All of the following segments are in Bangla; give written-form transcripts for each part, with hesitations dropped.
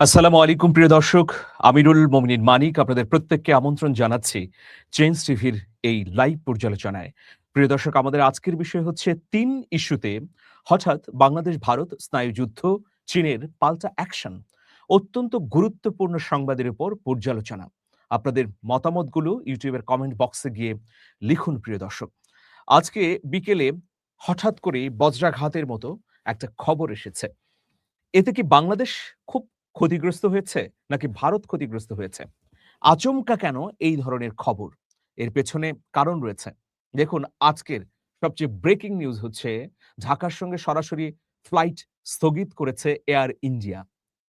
আসসালামু আলাইকুম প্রিয় দর্শক, আমিরুল মোমিনিন মানিক আপনাদের প্রত্যেককে আমন্ত্রণ জানাচ্ছি চেঞ্জ টিভির এই লাইভ পর্যালোচনায়। প্রিয় দর্শক, আমাদের আজকের বিষয় হচ্ছে ৩ ইস্যুতে হঠাৎ বাংলাদেশ ভারত স্নায়ুযুদ্ধ, চীনের পাল্টা অ্যাকশন, অত্যন্ত গুরুত্বপূর্ণ সংবাদের উপর পর্যালোচনা। আপনাদের মতামতগুলো ইউটিউবের কমেন্ট বক্সে গিয়ে লিখুন প্রিয় দর্শক। আজকে বিকেলে হঠাৎ করে বজ্রাঘাতের মতো একটা খবর এসেছে। এতে কি বাংলাদেশ খুব ক্ষতিগ্রস্ত হয়েছে নাকি ভারত ক্ষতিগ্রস্ত হয়েছে? আচমকা কেন এই ধরনের খবর? এর পেছনে কারণ রয়েছে। দেখুন, আজকের সবচেয়ে ব্রেকিং নিউজ হচ্ছে ঢাকার সঙ্গে সরাসরি ফ্লাইট স্থগিত করেছে এয়ার ইন্ডিয়া।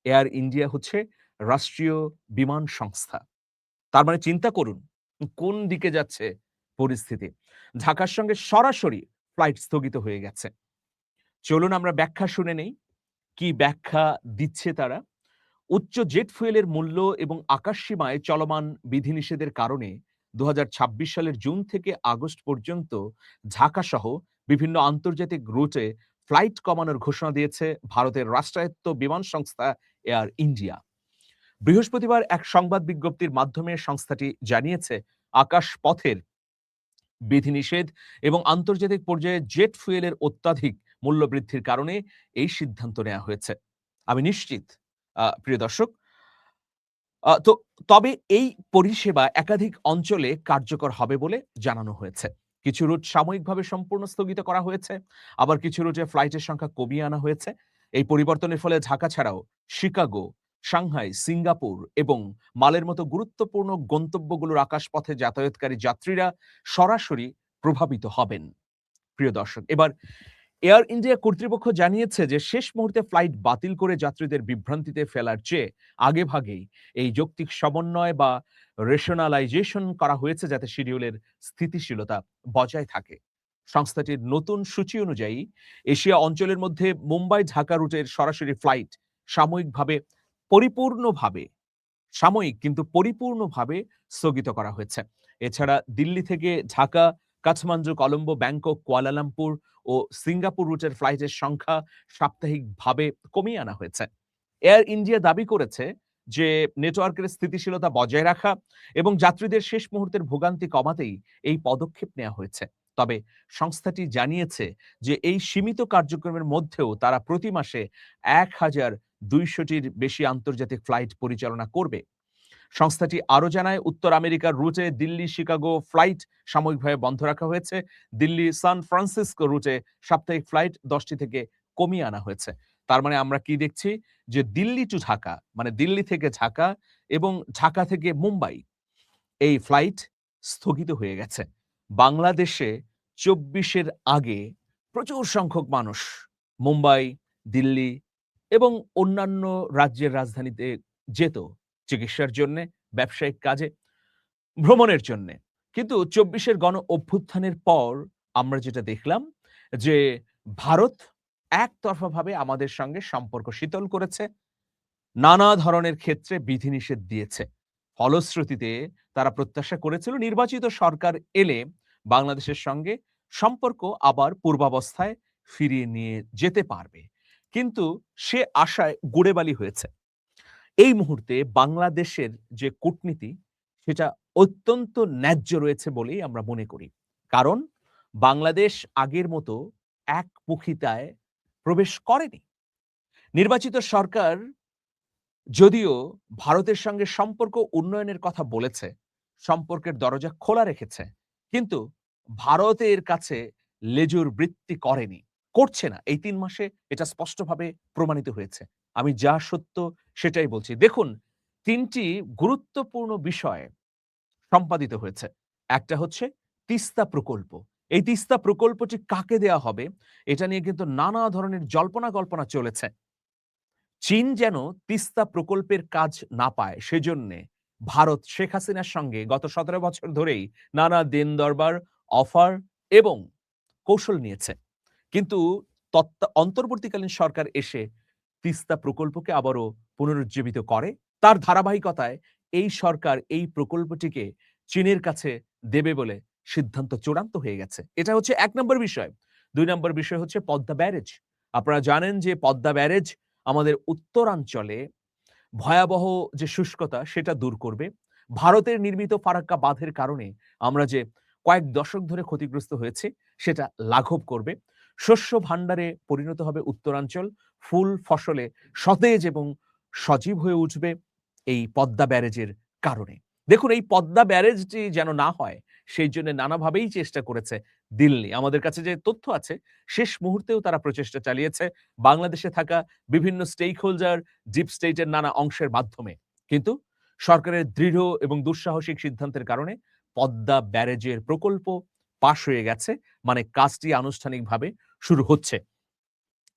এয়ার ইন্ডিয়া হচ্ছে রাষ্ট্রীয় বিমান সংস্থা। তার মানে চিন্তা করুন কোন দিকে যাচ্ছে পরিস্থিতি। ঢাকার সঙ্গে সরাসরি ফ্লাইট স্থগিত হয়ে গেছে। চলুন আমরা ব্যাখ্যা শুনে নেই। কি ব্যাখ্যা দিচ্ছে তারা? উচ্চ জেট ফুয়েলের মূল্য এবং আকাশসীমায় চলমান বিধিনিষেধের কারণে ২০২৬ সালের জুন থেকে আগস্ট পর্যন্ত ঢাকাসহ বিভিন্ন আন্তর্জাতিক রুটে ফ্লাইট কমানোর ঘোষণা দিয়েছে ভারতের রাষ্ট্রায়ত্ত বিমান সংস্থা এয়ার ইন্ডিয়া। বৃহস্পতিবার এক সংবাদ বিজ্ঞপ্তির মাধ্যমে সংস্থাটি জানিয়েছে, আকাশপথের বিধিনিষেধ এবং আন্তর্জাতিক পর্যায়ে জেট ফুয়েলের অত্যাধিক মূল্য বৃদ্ধির কারণে এই সিদ্ধান্ত নেওয়া হয়েছে। আমি নিশ্চিত প্রিয় দর্শক, তো তবে এই পরিষেবা একাধিক অঞ্চলে কার্যকর হবে বলে জানানো হয়েছে। কিছু রুট সাময়িকভাবে সম্পূর্ণ স্থগিত করা হয়েছে, আবার কিছু রুটে ফ্লাইটের সংখ্যা কমিয়ে আনা হয়েছে। এই পরিবর্তনের ফলে ঢাকা ছাড়াও শিকাগো, সাংহাই, সিঙ্গাপুর এবং মালের মতো গুরুত্বপূর্ণ গন্তব্যগুলোর আকাশপথে যাতায়াতকারী যাত্রীরা সরাসরি প্রভাবিত হবেন। প্রিয় দর্শক, এবার এয়ার ইন্ডিয়া কর্তৃপক্ষ জানিয়েছে যে শেষ মুহূর্তে ফ্লাইট বাতিল করে যাত্রীদের বিভ্রান্তিতে ফেলার চেয়ে আগেভাগেই এই যৌক্তিক সমন্বয় বা রেশনালাইজেশন করা হয়েছে যাতে শিডিউলের স্থিতিশীলতা বজায় থাকে। সংস্থাটির নতুন সূচি অনুযায়ী এশিয়া অঞ্চলের মধ্যে মুম্বাই ঢাকা রুটের সরাসরি ফ্লাইট সাময়িকভাবে পরিপূর্ণভাবে সাময়িক কিন্তু পরিপূর্ণভাবে স্থগিত করা হয়েছে। এছাড়া দিল্লি থেকে ঢাকা, কাঠমান্ডু, কলম্বো, ব্যাংকক, কুয়ালালামপুর ও সিঙ্গাপুর রুটের ফ্লাইটের সংখ্যা সাপ্তাহিকভাবে কমিয়ে আনা হয়েছে। এয়ার ইন্ডিয়া দাবি করেছে যে নেটওয়ার্কের স্থিতিশীলতা বজায় রাখা এবং যাত্রীদের শেষ মুহূর্তের ভোগান্তি কমাতেই এই পদক্ষেপ নেওয়া হয়েছে। তবে সংস্থাটি জানিয়েছে যে এই সীমিত কার্যক্রমের মধ্যেও তারা প্রতি মাসে ১,২০০টির বেশি আন্তর্জাতিক ফ্লাইট পরিচালনা করবে। সংস্থাটি আরো জানায়, উত্তর আমেরিকার রুটে দিল্লি শিকাগো ফ্লাইট সাময়িকভাবে বন্ধ রাখা হয়েছে। দিল্লি সান ফ্রান্সিসকো রুটে সাপ্তাহিক ফ্লাইট ১০টি থেকে কমিয়ে আনা হয়েছে। তার মানে আমরা কি দেখছি যে দিল্লি টু ঢাকা, মানে দিল্লি থেকে ঢাকা এবং ঢাকা থেকে মুম্বাই, এই ফ্লাইট স্থগিত হয়ে গেছে। বাংলাদেশে ২৪ আগে প্রচুর সংখ্যক মানুষ মুম্বাই, দিল্লি এবং অন্যান্য রাজ্যের রাজধানীতে যেত চিকিৎসার জন্যে, ব্যবসায়িক কাজে, ভ্রমণের জন্যে। কিন্তু ২৪ গণ অভ্যুত্থানের পর আমরা যেটা দেখলাম যে ভারত একতরফাভাবে আমাদের সঙ্গে সম্পর্ক শীতল করেছে, নানা ধরনের ক্ষেত্রে বিধিনিষেধ দিয়েছে। ফলশ্রুতিতে তারা প্রত্যাশা করেছিল নির্বাচিত সরকার এলে বাংলাদেশের সঙ্গে সম্পর্ক আবার পূর্বাবস্থায় ফিরিয়ে নিয়ে যেতে পারবে। কিন্তু সে আশায় গুড়ে বালি হয়েছে। এই মুহূর্তে বাংলাদেশের যে কূটনীতি সেটা অত্যন্ত ন্যায্য রয়েছে বলেই আমরা মনে করি। কারণ বাংলাদেশ আগের মতো একমুখিতায় প্রবেশ করেনি। নির্বাচিত সরকার যদিও ভারতের সঙ্গে সম্পর্ক উন্নয়নের কথা বলেছে, সম্পর্কের দরজা খোলা রেখেছে, কিন্তু ভারতের কাছে লেজুর বৃত্তি করেনি, করছে না। এই ৩ মাসে এটা স্পষ্টভাবে প্রমাণিত হয়েছে। আমি যা সত্য সেটাই বলছি। দেখুন, ৩টি গুরুত্বপূর্ণ বিষয় সম্পাদিত হয়েছে। একটা হচ্ছে তিস্তা প্রকল্প। এই তিস্তা প্রকল্পটি কাকে দেয়া হবে এটা নিয়ে কিন্তু নানা ধরনের জল্পনা-কল্পনা চলেছে। চীন যেন তিস্তা প্রকল্পের কাজ না পায় সেজন্যে ভারত শেখ হাসিনার সঙ্গে গত ১৭ বছর ধরেই নানা দেন-দরবার, অফার এবং কৌশল নিয়েছে। কিন্তু অন্তর্বর্তীকালীন সরকার এসে তিস্তা প্রকল্পকে আবারও পুনরুজ্জীবিত করে। তার ধারাবাহিকতায় এই সরকার এই প্রকল্পটিকে চীনের কাছে দেবে বলে সিদ্ধান্ত চূড়ান্ত হয়ে গেছে। এটা হচ্ছে ১ নম্বর বিষয়। ২ নম্বর বিষয় হচ্ছে পদ্মা ব্যারেজ। আপনারা জানেন যে পদ্মা ব্যারেজ আমাদের উত্তরাঞ্চলে ভয়াবহ যে শুষ্কতা সেটা দূর করবে। ভারতের নির্মিত ফারাক্কা বাঁধের কারণে আমরা যে কয়েক দশক ধরে ক্ষতিগ্রস্ত হয়েছি সেটা লাঘব করবে। শস্য ভাণ্ডারে পরিণত হবে উত্তরাঞ্চল। ফুল ফসলে সতেজ এবং সজীব হয়ে উঠবে এই পদ্মা ব্যারেজের কারণে। দেখুন এই পদ্মা ব্যারেজটি যেন না হয় সেই জন্য নানাভাবেই চেষ্টা করেছে দিল্লি। আমাদের কাছে যে তথ্য আছে শেষ মুহূর্তেও তারা প্রচেষ্টা চালিয়েছে বাংলাদেশে থাকা বিভিন্ন স্টেক হোল্ডার, ডিপ স্টেটের নানা অংশের মাধ্যমে। কিন্তু সরকারের দৃঢ় এবং দুঃসাহসিক সিদ্ধান্তের কারণে পদ্মা ব্যারেজের প্রকল্প পাশ হয়ে গেছে। মানে কাজটি আনুষ্ঠানিকভাবে শুরু হচ্ছে।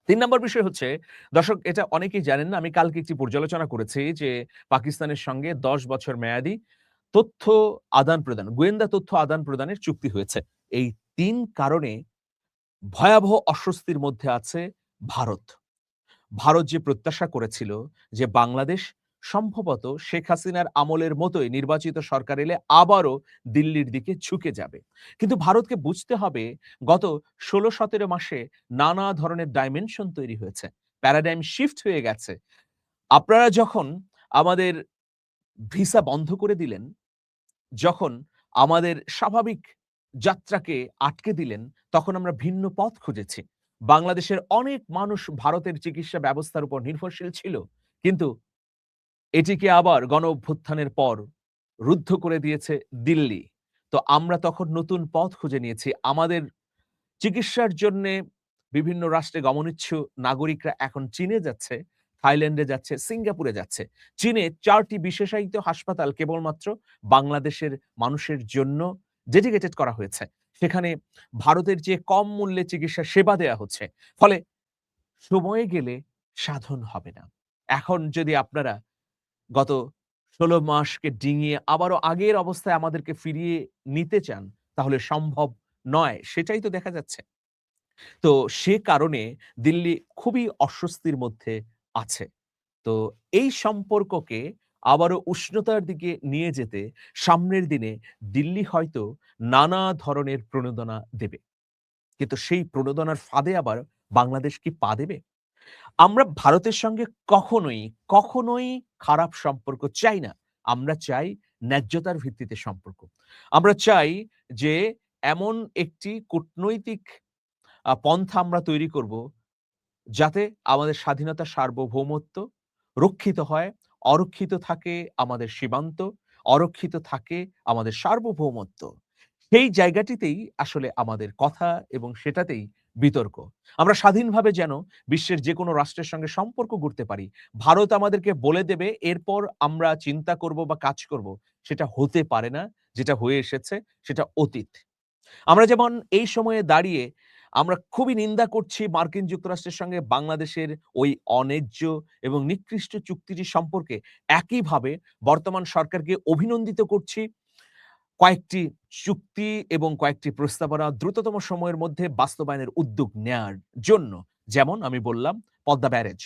৩ নম্বর বিষয় হচ্ছে, দর্শক এটা অনেকেই জানেন না। আমি কালকে একটি পর্যালোচনা করেছি যে পাকিস্তানের সঙ্গে ১০ বছর মেয়াদী তথ্য আদান-প্রদান, গোয়েন্দা তথ্য আদান-প্রদানের চুক্তি হয়েছে। এই ৩ কারণে ভয়াবহ অস্বস্তির মধ্যে আছে ভারত। ভারত যে প্রত্যাশা করেছিল যে বাংলাদেশ সম্ভবত শেখ হাসিনার আমলের মতোই নির্বাচিত সরকার এলে আবারও দিল্লির দিকে ঝুঁকে যাবে। কিন্তু ভারতকে বুঝতে হবে গত ১৬-১৭ মাসে নানা ধরনের ডাইমেনশন তৈরি হয়েছে। প্যারাডাইম শিফট হয়ে গেছে। আপনারা যখন আমাদের ভিসা বন্ধ করে দিলেন, যখন আমাদের স্বাভাবিক যাত্রাকে আটকে দিলেন, তখন আমরা ভিন্ন পথ খুঁজেছি। বাংলাদেশের অনেক মানুষ ভারতের চিকিৎসা ব্যবস্থার উপর নির্ভরশীল ছিল। কিন্তু এটিকে আবার গণ-অভ্যুত্থানের পর রুদ্ধ করে দিয়েছে দিল্লি। তো আমরা তখন নতুন পথ খুঁজে নিয়েছি। আমাদের চিকিৎসার জন্যে বিভিন্ন রাষ্ট্রে গমনিচ্ছু নাগরিকরা এখন চীনে যাচ্ছে, থাইল্যান্ডে যাচ্ছে, সিঙ্গাপুরে যাচ্ছে। চীনে ৪ টি বিশেষায়িত হাসপাতাল কেবলমাত্র বাংলাদেশের মানুষের জন্য ডেডিকেটেড করা হয়েছে। সেখানে ভারতের চেয়ে কম মূল্যে চিকিৎসা সেবা দেয়া হচ্ছে। ফলে সময়ে গেলে সাধন হবে না। এখন যদি আপনারা গত ১৬ মাসকে ডিঙিয়ে আবারও আগের অবস্থায় আমাদেরকে ফিরিয়ে নিতে চান, তাহলে সম্ভব নয়। সেটাই তো দেখা যাচ্ছে। তো সে কারণে দিল্লি খুবই অস্বস্তির মধ্যে আছে। তো এই সম্পর্ককে আবারও উষ্ণতার দিকে নিয়ে যেতে সামনের দিনে দিল্লি হয়তো নানা ধরনের প্রণোদনা দেবে। কিন্তু সেই প্রণোদনার ফাঁদে আবার বাংলাদেশ কি পা দেবে? আমরা ভারতের সঙ্গে কখনোই খারাপ সম্পর্ক চাই না। আমরা চাই ন্যায্যতার ভিত্তিতে সম্পর্ক। আমরা চাই যে এমন একটি কূটনৈতিক পন্থা আমরা তৈরি করব যাতে আমাদের স্বাধীনতা, সার্বভৌমত্ব রক্ষিত হয়, অরক্ষিত থাকে আমাদের সীমান্ত, অরক্ষিত থাকে আমাদের সার্বভৌমত্ব। সেই জায়গাটিতেই আসলে আমাদের কথা এবং সেটাতেই বিতর্ক। আমরা স্বাধীনভাবে যেন বিশ্বের যেকোনো রাষ্ট্রের সঙ্গে সম্পর্ক গড়তে পারি। ভারত আমাদেরকে বলে দেবে এরপর আমরা চিন্তা করব বা কাজ করব। সেটা হতে পারে না। যেটা হয়ে এসেছে সেটা অতীত। আমরা যেমন এই সময়ে দাঁড়িয়ে আমরা খুবই নিন্দা করছি মার্কিন যুক্তরাষ্ট্রের সঙ্গে বাংলাদেশের ওই অন্যায্য এবং নিকৃষ্ট চুক্তিটি সম্পর্কে, একইভাবে বর্তমান সরকারকে অভিনন্দিত করছি কয়েকটি চুক্তি এবং কয়েকটি প্রস্তাবনা দ্রুততম সময়ের মধ্যে বাস্তবায়নের উদ্যোগ নেয়ার জন্য। যেমন আমি বললাম পদ্মা ব্যারেজ।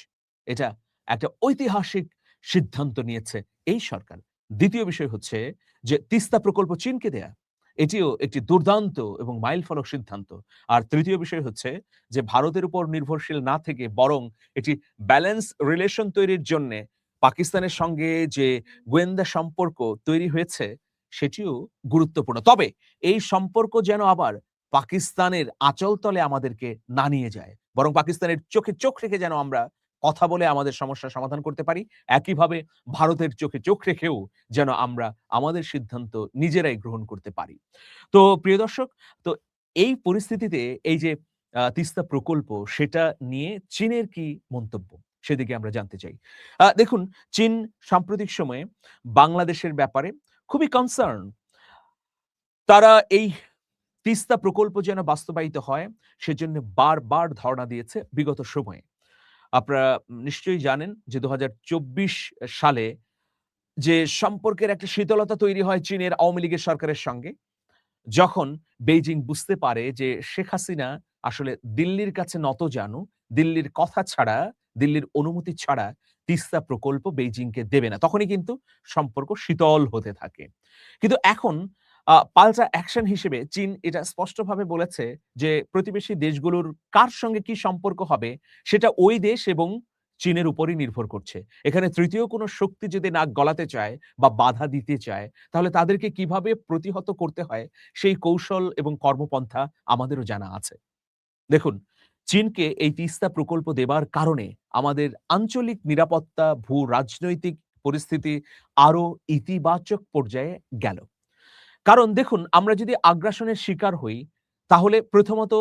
এটা একটা ঐতিহাসিক সিদ্ধান্ত নিয়েছে এই সরকার। দ্বিতীয় বিষয় হচ্ছে যে তিস্তা প্রকল্প চীনকে দেয়া। এটিও একটি দুর্দান্ত এবং মাইলফলক সিদ্ধান্ত। আর তৃতীয় বিষয় হচ্ছে যে ভারতের উপর নির্ভরশীল না থেকে বরং একটি ব্যালেন্স রিলেশন তৈরির জন্যে পাকিস্তানের সঙ্গে যে গোয়েন্দা সম্পর্ক তৈরি হয়েছে সেটিও গুরুত্বপূর্ণ। তবে এই সম্পর্ক যেন আবার পাকিস্তানের আঁচলতলে আমাদেরকে না নিয়ে যায়। বরং পাকিস্তানের চোখে চোখ রেখে যেন আমরা কথা বলে আমাদের সমস্যার সমাধান করতে পারি। একইভাবে ভারতের চোখে চোখ রেখেও যেন আমরা আমাদের সিদ্ধান্ত নিজেরাই গ্রহণ করতে পারি। তো প্রিয় দর্শক, তো এই পরিস্থিতিতে এই যে তিস্তা প্রকল্প সেটা নিয়ে চীনের কি মন্তব্য? সেদিকে আমরা জানতে চাই। দেখুন চীন সাম্প্রতিক সময়ে বাংলাদেশের ব্যাপারে খুবই কনসার্ন। তারা এই তিস্তা প্রকল্প যেন বাস্তবায়িত হয় সেজন্য বারবার ধরনা দিয়েছে বিগত সময়ে। আপনারা নিশ্চয়ই জানেন যে ২০২৪ সালে যে সম্পর্কের একটা শীতলতা তৈরি হয় চীনের আওয়ামী লীগের সরকারের সঙ্গে, যখন বেইজিং বুঝতে পারে যে শেখ হাসিনা আসলে দিল্লির কাছে নতজানু, দিল্লির কথা ছাড়া, দিল্লির অনুমতি ছাড়া তিস্তা প্রকল্প বেইজিংকে দেবে না। তখনই কিন্তু সম্পর্ক শীতল হতে থাকে। কিন্তু এখন পাল্টা অ্যাকশন হিসেবে চীন এটা স্পষ্টভাবে বলেছে যে প্রতিবেশী দেশগুলোর কার সঙ্গে কি সম্পর্ক হবে সেটা ওই দেশ এবং চীনের উপরই নির্ভর করছে। এখানে তৃতীয় কোনো শক্তি যদি নাক গলাতে চায় বা বাধা দিতে চায়, তাহলে তাদেরকে কিভাবে প্রতিহত করতে হয় সেই কৌশল এবং কর্মপন্থা আমাদেরও জানা আছে। দেখুন, চীনকে এই তিস্তা প্রকল্প দেবার কারণে আমাদের আঞ্চলিক নিরাপত্তা, ভূ-রাজনৈতিক পরিস্থিতি আরো ইতিবাচক পর্যায়ে গেল। কারণ দেখুন, আমরা যদি আগ্রাসনের শিকার হই, তাহলে প্রথমত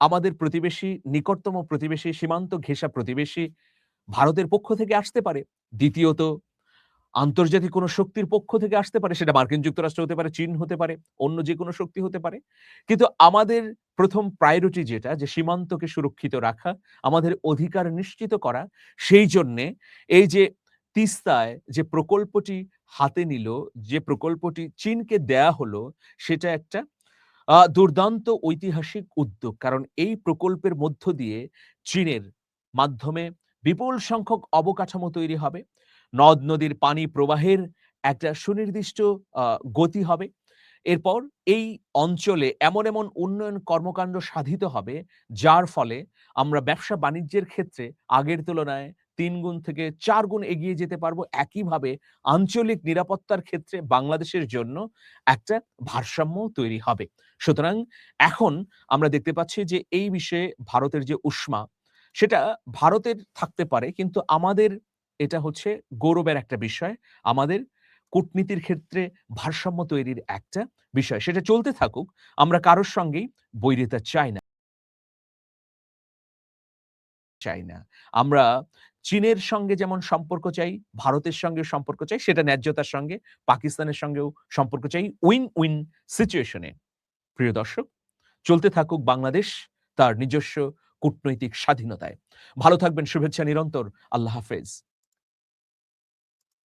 আমাদের প্রতিবেশী, নিকটতম প্রতিবেশী, সীমান্ত ঘেঁষা প্রতিবেশী ভারতের পক্ষ থেকে আসতে পারে। দ্বিতীয়ত আন্তর্জাতিক কোনো শক্তির পক্ষ থেকে আসতে পারে। সেটা মার্কিন যুক্তরাষ্ট্র হতে পারে, চীন হতে পারে, অন্য যেকোনো শক্তি হতে পারে। কিন্তু আমাদের ১ম প্রায়োরিটি যেটা, যে সীমান্তকে সুরক্ষিত রাখা, আমাদের অধিকার নিশ্চিত করা, সেই জন্যে এই যে তিস্তায় যে প্রকল্পটি হাতে নিল, যে প্রকল্পটি চীনকে দেয়া হলো, সেটা একটা দুর্দান্ত ঐতিহাসিক উদ্যোগ। কারণ এই প্রকল্পের মধ্য দিয়ে চীনের মাধ্যমে বিপুল সংখ্যক অবকাঠামো তৈরি হবে। নদ-নদীর পানি প্রবাহের একটা সুনির্দিষ্ট আ গতি হবে। এরপর এই অঞ্চলে এমন উন্নয়ন কর্মকাণ্ড সাধিত হবে, যার ফলে আমরা ব্যবসা-বাণিজ্যের ক্ষেত্রে আগের তুলনায় ৩ গুণ থেকে ৪ গুণ এগিয়ে যেতে পারবো। একইভাবে আঞ্চলিক নিরাপত্তার ক্ষেত্রে বাংলাদেশের জন্য একটা ভারসাম্য তৈরি হবে। সুতরাং এখন আমরা দেখতে পাচ্ছি যে এই বিষয়ে ভারতের যে উষ্মা, সেটা ভারতের থাকতে পারে, কিন্তু আমাদের এটা হচ্ছে গৌরবের একটা বিষয়। আমাদের কূটনীতির ক্ষেত্রে ভারসাম্য তৈরির একটা বিষয়। সেটা চলতে থাকুক। আমরা কারোর সঙ্গেই বৈরিতা চাই না। আমরা চীনের সঙ্গে যেমন সম্পর্ক চাই, ভারতের সঙ্গেও সম্পর্ক চাই, সেটা ন্যায্যতার সঙ্গে, পাকিস্তানের সঙ্গেও সম্পর্ক চাই উইন-উইন সিচুয়েশন এ। প্রিয় দর্শক, চলতে থাকুক বাংলাদেশ তার নিজস্ব কূটনৈতিক স্বাধীনতায়। ভালো থাকবেন, শুভেচ্ছা নিরন্তর। আল্লাহ হাফেজ।